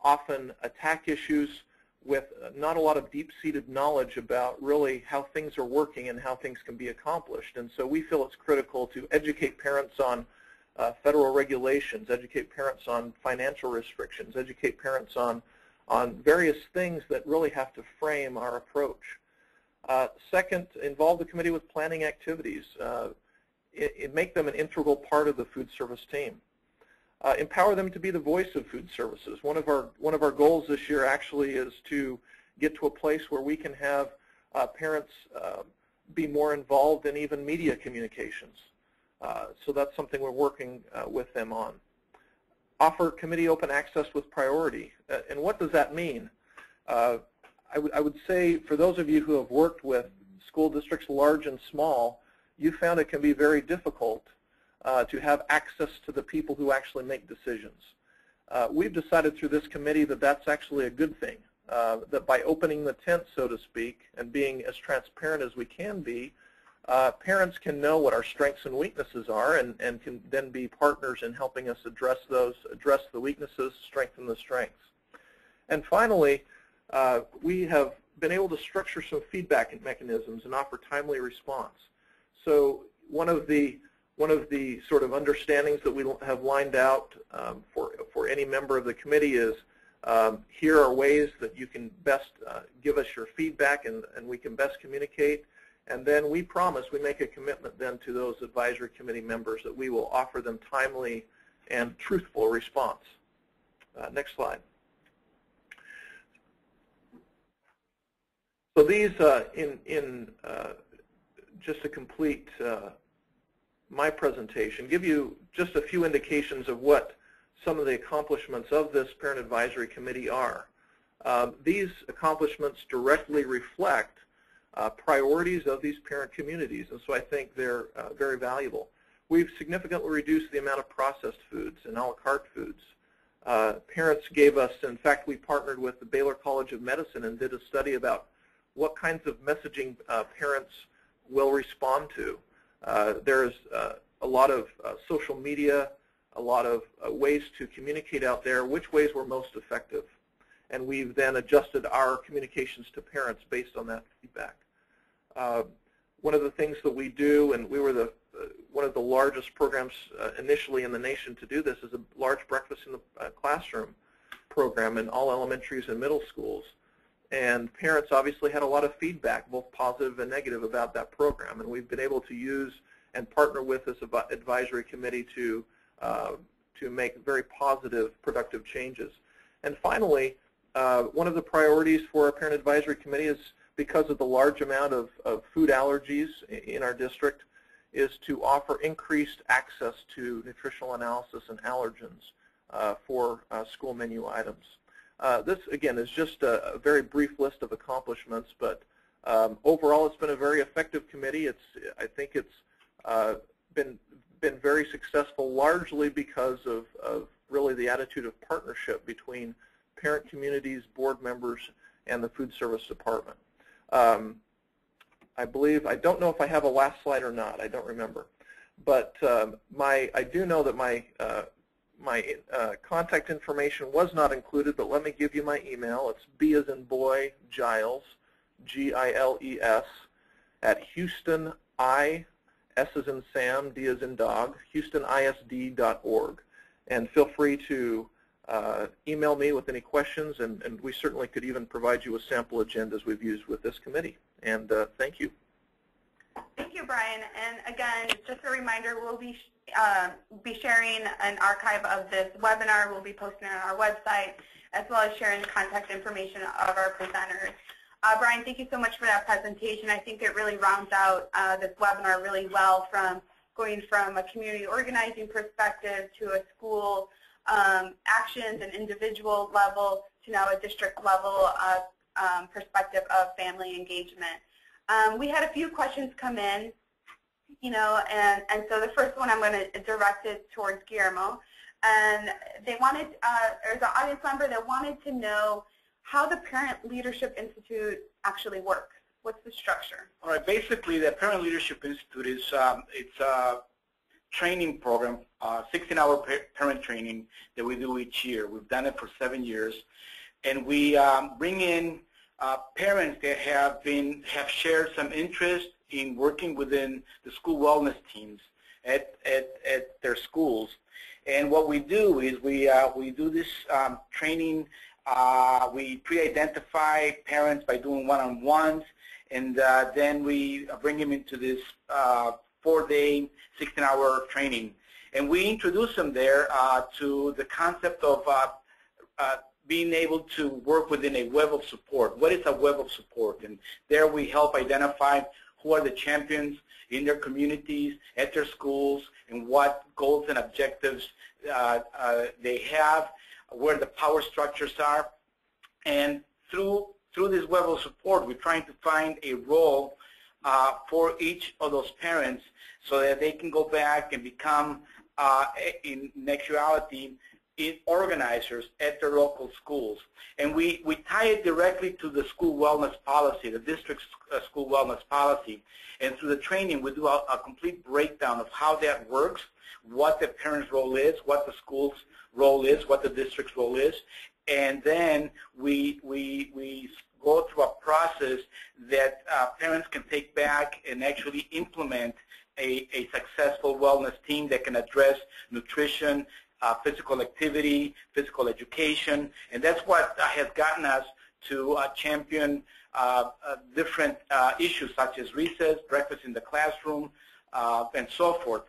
often attack issues with not a lot of deep-seated knowledge about really how things are working and how things can be accomplished. And so we feel it's critical to educate parents on federal regulations, educate parents on financial restrictions, educate parents on various things that really have to frame our approach. Second, involve the committee with planning activities. Make them an integral part of the food service team. Empower them to be the voice of food services. One of our goals this year actually is to get to a place where we can have parents be more involved in even media communications. So that's something we're working with them on. Offer committee open access with priority. And what does that mean? I would say for those of you who have worked with school districts large and small, you found it can be very difficult to have access to the people who actually make decisions. We've decided through this committee that that's actually a good thing, that by opening the tent, so to speak, and being as transparent as we can be, parents can know what our strengths and weaknesses are and can then be partners in helping us address the weaknesses, strengthen the strengths. And finally, we have been able to structure some feedback mechanisms and offer timely response. So one of the sort of understandings that we have lined out for any member of the committee is here are ways that you can best give us your feedback and we can best communicate. And then we promise, we make a commitment then to those advisory committee members that we will offer them timely and truthful response. Next slide. So these, just to complete my presentation, give you just a few indications of what some of the accomplishments of this Parent Advisory Committee are. These accomplishments directly reflect priorities of these parent communities, and so I think they're very valuable. We've significantly reduced the amount of processed foods and a la carte foods. Parents gave us, in fact, we partnered with the Baylor College of Medicine and did a study about what kinds of messaging parents will respond to. There's a lot of social media, a lot of ways to communicate out there, which ways were most effective. And we've then adjusted our communications to parents based on that feedback. One of the things that we do, and we were one of the largest programs initially in the nation to do this, is a large breakfast in the classroom program in all elementaries and middle schools. And parents obviously had a lot of feedback, both positive and negative, about that program. And we've been able to use and partner with this advisory committee to make very positive, productive changes. And finally, one of the priorities for our Parent Advisory Committee is, because of the large amount of food allergies in our district, is to offer increased access to nutritional analysis and allergens for school menu items. This, again, is just a very brief list of accomplishments, but overall it's been a very effective committee. I think it's been very successful, largely because of really the attitude of partnership between parent communities, board members, and the food service department. I don't know if I have a last slide or not. I don't remember. But I do know that my contact information was not included, but let me give you my email. It's B as in boy, Giles, Giles, at Houston, S as in Sam, D as in dog, HoustonISD.org. And feel free to email me with any questions, and we certainly could even provide you with sample agendas we've used with this committee. And thank you. Thank you, Brian. And again, just a reminder, we'll be sharing an archive of this webinar. We'll be posting it on our website, as well as sharing the contact information of our presenters. Brian, thank you so much for that presentation. I think it really rounds out this webinar really well, from going from a community organizing perspective to a school actions and individual level to now a district level perspective of family engagement. We had a few questions come in, and so the first one I'm going to direct it towards Guillermo. And they wanted, there's an audience member that wanted to know how the Parent Leadership Institute actually works. What's the structure? All right. Basically, the Parent Leadership Institute is it's a training program, 16-hour parent training that we do each year. We've done it for 7 years, and we bring in parents that have shared some interest in working within the school wellness teams at their schools. And what we do is we do this training. We pre-identify parents by doing one-on-ones, and then we bring them into this 4-day, 16-hour training. And we introduce them there to the concept of being able to work within a web of support. What is a web of support? And there we help identify who are the champions in their communities, at their schools, and what goals and objectives they have, where the power structures are. And through this web of support, we're trying to find a role for each of those parents so that they can go back and become, in actuality, organizers at their local schools. And we tie it directly to the school wellness policy, the district's school wellness policy. And through the training, we do a complete breakdown of how that works, what the parent's role is, what the school's role is, what the district's role is. And then we go through a process that parents can take back and actually implement a successful wellness team that can address nutrition, physical activity, physical education, and that's what has gotten us to champion different issues such as recess, breakfast in the classroom, and so forth.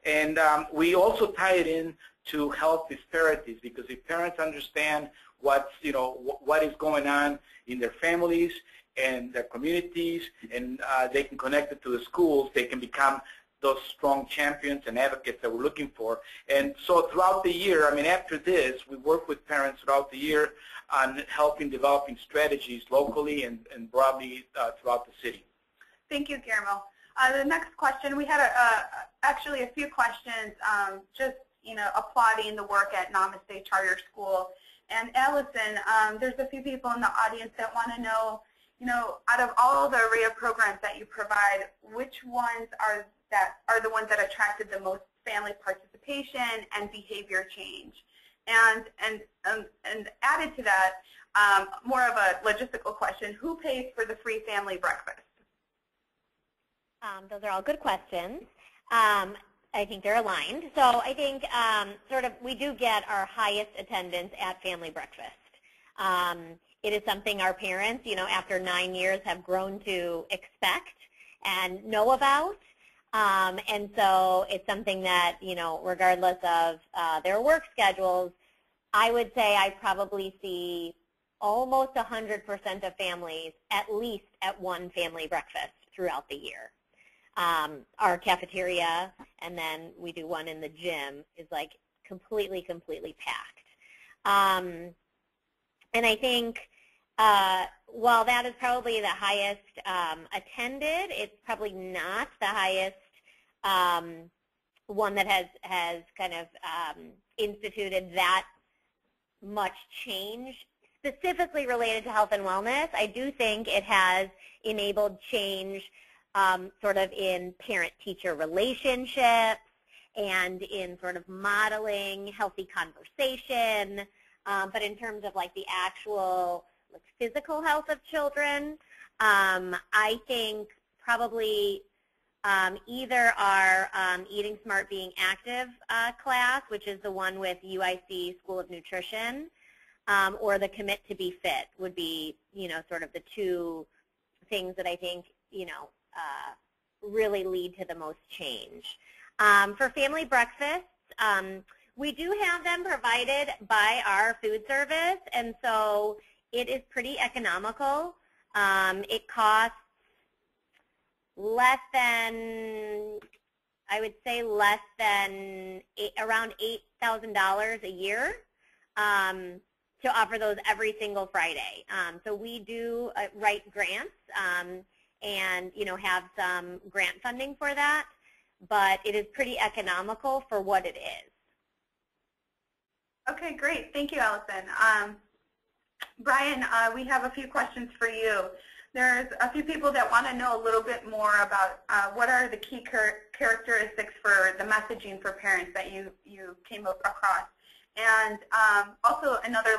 And we also tie it in to health disparities, because if parents understand what is going on in their families and their communities, and they can connect it to the schools, they can become those strong champions and advocates that we're looking for. And so throughout the year, I mean, after this, we work with parents throughout the year on helping developing strategies locally and broadly throughout the city. Thank you, Guillermo. The next question, we had actually a few questions just applauding the work at Namaste Charter School. And Allison, there's a few people in the audience that want to know, out of all the array of programs that you provide, which ones are the ones that attracted the most family participation and behavior change? And added to that, more of a logistical question, who pays for the free family breakfast? Those are all good questions. I think they're aligned. So I think we do get our highest attendance at family breakfast. It is something our parents, after 9 years have grown to expect and know about. And so it's something that, you know, regardless of their work schedules, I would say I probably see almost 100% of families at least at one family breakfast throughout the year. Our cafeteria, and then we do one in the gym, is like completely packed. And I think while that is probably the highest attended, it's probably not the highest one that has kind of instituted that much change specifically related to health and wellness. I do think it has enabled change sort of in parent-teacher relationships and in sort of modeling healthy conversation. But in terms of like the actual like, physical health of children, I think probably either our Eating Smart Being Active class, which is the one with UIC School of Nutrition, or the Commit to Be Fit would be, you know, sort of the two things that I think, you know, really lead to the most change. For family breakfasts, we do have them provided by our food service, and so it is pretty economical. It costs less than, I would say less than around $8,000 a year to offer those every single Friday. So we do write grants and, you know, have some grant funding for that, but it is pretty economical for what it is. Okay, great. Thank you, Allison. Brian, we have a few questions for you. There's a few people that want to know a little bit more about what are the key characteristics for the messaging for parents that you came across. And also another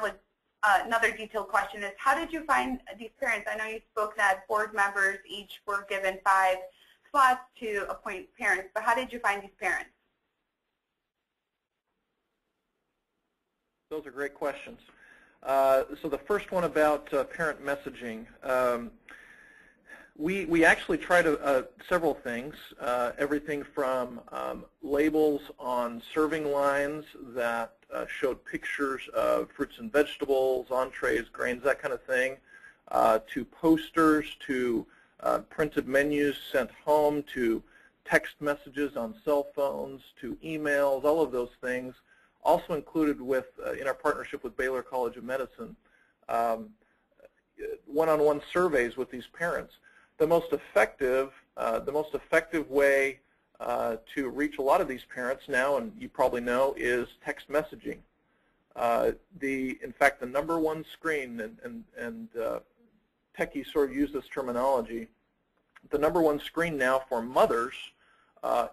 detailed question is, how did you find these parents? I know you spoke that board members each were given 5 slots to appoint parents, but how did you find these parents? Those are great questions. So the first one about parent messaging. We actually tried several things, everything from labels on serving lines that showed pictures of fruits and vegetables, entrees, grains, that kind of thing, to posters, to printed menus sent home, to text messages on cell phones, to emails, all of those things. Also included with, in our partnership with Baylor College of Medicine, one-on-one surveys with these parents. The most effective way to reach a lot of these parents now, and you probably know, is text messaging. In fact, the number one screen, and techies sort of use this terminology, the number one screen now for mothers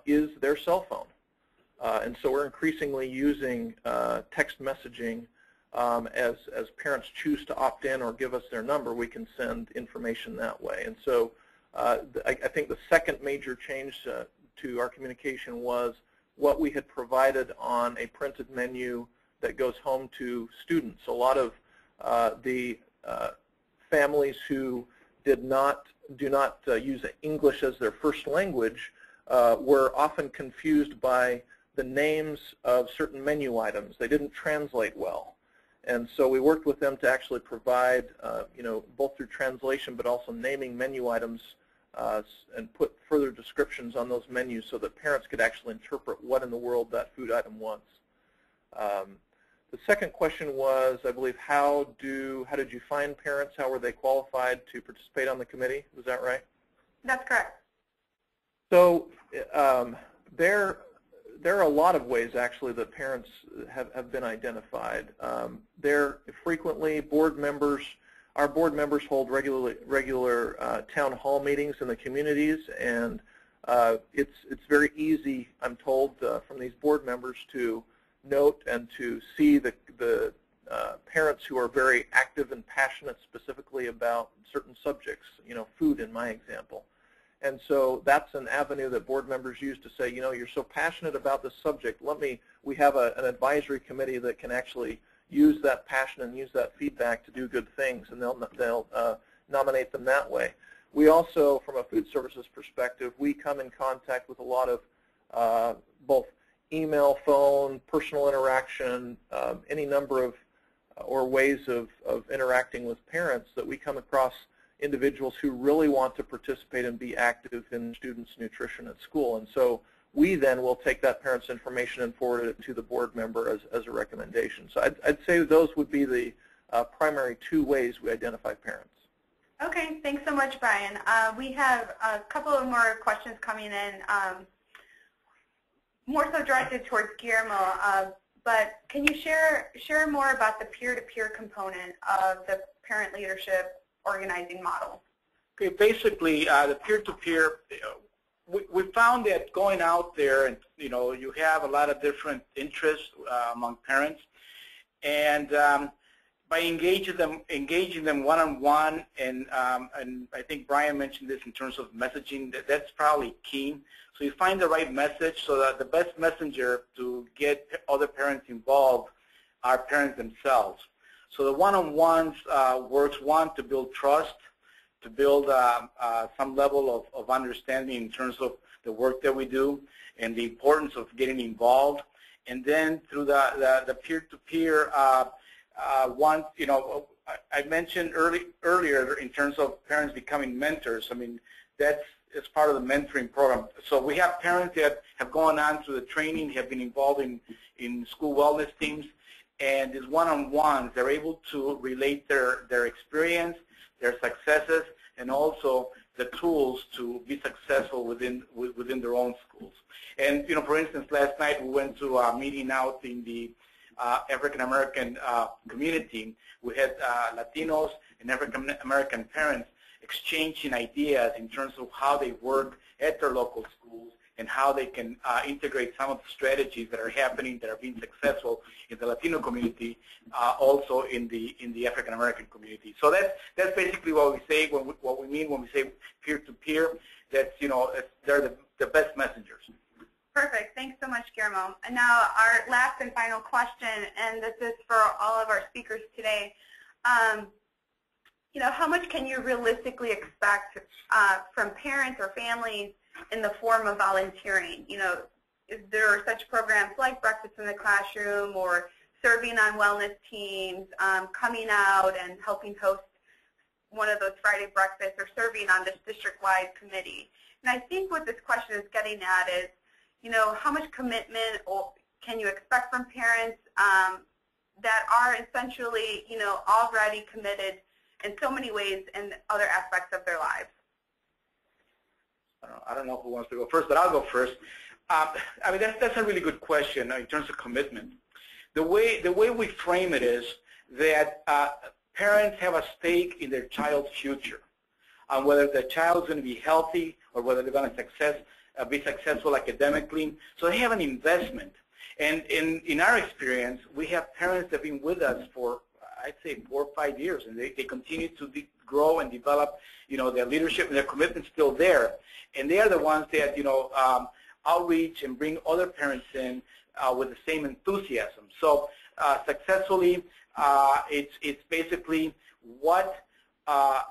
is their cell phone. And so we're increasingly using text messaging as parents choose to opt in or give us their number, we can send information that way. And so I think the second major change to our communication was what we had provided on a printed menu that goes home to students. A lot of the families who do not use English as their first language were often confused by the names of certain menu items. They didn't translate well. And so we worked with them to actually provide, you know, both through translation but also naming menu items and put further descriptions on those menus so that parents could actually interpret what in the world that food item was. The second question was, I believe, how did you find parents? How were they qualified to participate on the committee? Was that right? That's correct. So there are a lot of ways, actually, that parents have been identified. They're frequently our board members hold regular town hall meetings in the communities, and it's very easy, I'm told, from these board members to note and to see the parents who are very active and passionate specifically about certain subjects, you know, food in my example. And so that's an avenue that board members use to say, you know, you're so passionate about this subject, we have an advisory committee that can actually use that passion and use that feedback to do good things, and they'll nominate them that way. We also, from a food services perspective, we come in contact with a lot of both email, phone, personal interaction, any number of or ways of interacting with parents that we come across individuals who really want to participate and be active in students' nutrition at school. And so we then will take that parent's information and forward it to the board member as a recommendation. So I'd say those would be the primary two ways we identify parents. Okay, thanks so much, Brian. We have a couple of more questions coming in, more so directed towards Guillermo. But can you share more about the peer-to-peer component of the parent leadership organizing model? Okay, basically, the peer-to-peer, we found that going out there, and you have a lot of different interests among parents, and by engaging them one-on-one, and I think Brian mentioned this in terms of messaging, that's probably key. So you find the right message so that the best messenger to get other parents involved are parents themselves. So the one-on-ones works, one, to build trust, to build some level of understanding in terms of the work that we do and the importance of getting involved. And then through the peer-to-peer, one, I mentioned earlier in terms of parents becoming mentors. I mean, that's part of the mentoring program. So we have parents that have gone on through the training, have been involved in school wellness teams, and these one-on-ones, they're able to relate their experience, their successes, and also the tools to be successful within their own schools. And for instance, last night we went to a meeting out in the African American community. We had Latinos and African American parents exchanging ideas in terms of how they work at their local schools and how they can integrate some of the strategies that are happening, that are being successful in the Latino community, also in the African American community. So that's basically what we say what we mean when we say peer-to-peer. That's they're the best messengers. Perfect. Thanks so much, Guillermo. And now our last and final question, and this is for all of our speakers today. How much can you realistically expect from parents or families in the form of volunteering? Is there such programs like breakfast in the classroom or serving on wellness teams, coming out and helping host one of those Friday breakfasts, or serving on this district-wide committee? And I think what this question is getting at is, how much commitment can you expect from parents that are essentially, already committed in so many ways in other aspects of their lives? I don't know who wants to go first, but I'll go first. I mean, that's a really good question in terms of commitment. The way we frame it is that parents have a stake in their child's future, on whether the child is going to be healthy or whether they're going to be successful academically. So they have an investment. And in our experience, we have parents that have been with us for, I'd say, 4 or 5 years, and they continue to grow and develop, their leadership, and their commitment's still there. And they are the ones that, outreach and bring other parents in with the same enthusiasm. So successfully, it's basically what, how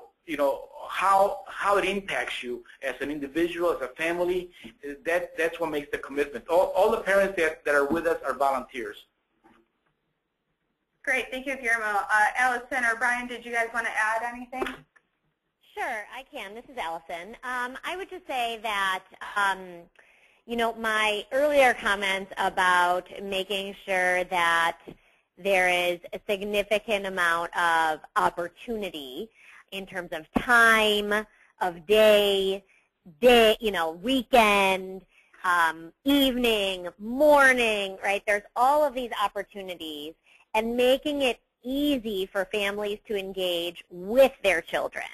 it impacts you as an individual, as a family. That's what makes the commitment. All the parents that are with us are volunteers. Great, thank you, Guillermo. Allison or Brian, did you guys want to add anything? Sure, I can. This is Allison. I would just say that, my earlier comments about making sure that there is a significant amount of opportunity in terms of time, of day, weekend, evening, morning, right? There's all of these opportunities, and making it easy for families to engage with their children.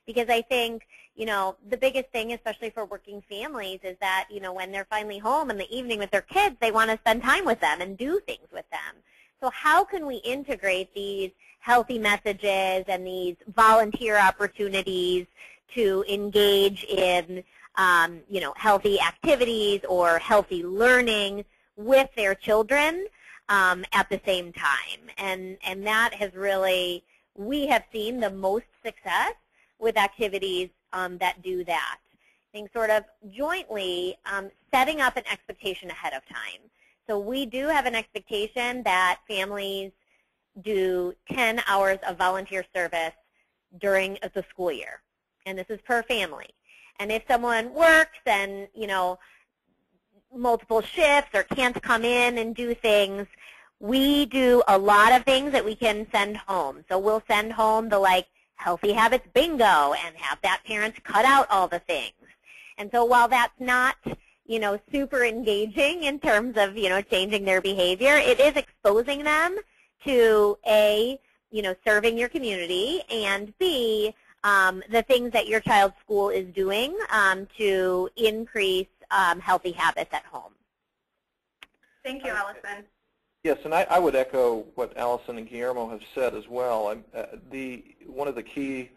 Because I think, the biggest thing, especially for working families, is that, when they're finally home in the evening with their kids, they want to spend time with them and do things with them. So how can we integrate these healthy messages and these volunteer opportunities to engage in, healthy activities or healthy learning with their children at the same time? And that has really, we have seen the most success with activities that do that. I think sort of jointly setting up an expectation ahead of time. So we do have an expectation that families do 10 hours of volunteer service during the school year, and this is per family. And if someone works and, you know, multiple shifts or can't come in and do things, we do a lot of things that we can send home. So we'll send home the, like, healthy habits bingo and have that parent cut out all the things. And so while that's not, you know, super engaging in terms of, you know, changing their behavior, it is exposing them to A, you know, serving your community, and B, the things that your child's school is doing to increase healthy habits at home. Thank you, Allison. Yes, and I would echo what Allison and Guillermo have said as well. One of the key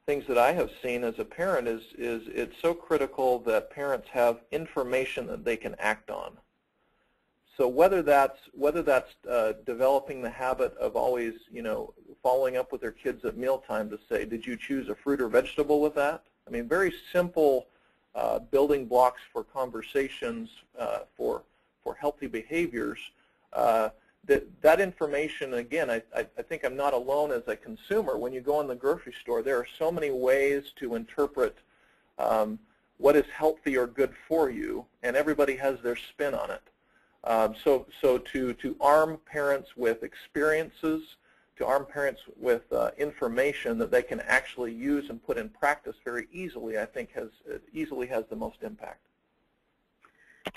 things that I have seen as a parent is it's so critical that parents have information that they can act on. So whether that's developing the habit of always, you know, following up with their kids at mealtime to say, did you choose a fruit or vegetable with that? I mean, very simple building blocks for conversations for healthy behaviors. That information, again, I think I'm not alone as a consumer. When you go in the grocery store, there are so many ways to interpret what is healthy or good for you, and everybody has their spin on it. So to arm parents with experiences, to arm parents with information that they can actually use and put in practice very easily, I think easily has the most impact.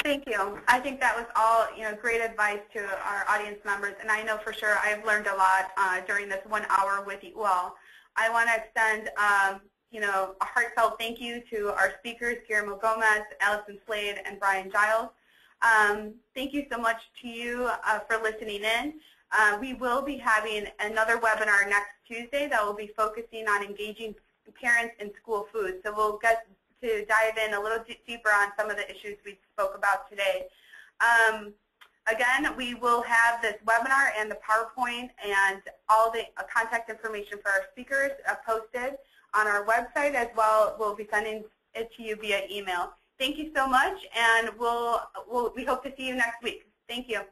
Thank you. I think that was all, you know, great advice to our audience members, and I know for sure I've learned a lot during this 1 hour with you all. I want to extend, you know, a heartfelt thank you to our speakers, Guillermo Gomez, Allison Slade, and Bryan Giles. Thank you so much to you for listening in. We will be having another webinar next Tuesday that will be focusing on engaging parents in school food. So we'll get to dive in a little deeper on some of the issues we spoke about today. Again, we will have this webinar and the PowerPoint and all the contact information for our speakers posted on our website as well. We'll be sending it to you via email. Thank you so much, and we hope to see you next week. Thank you.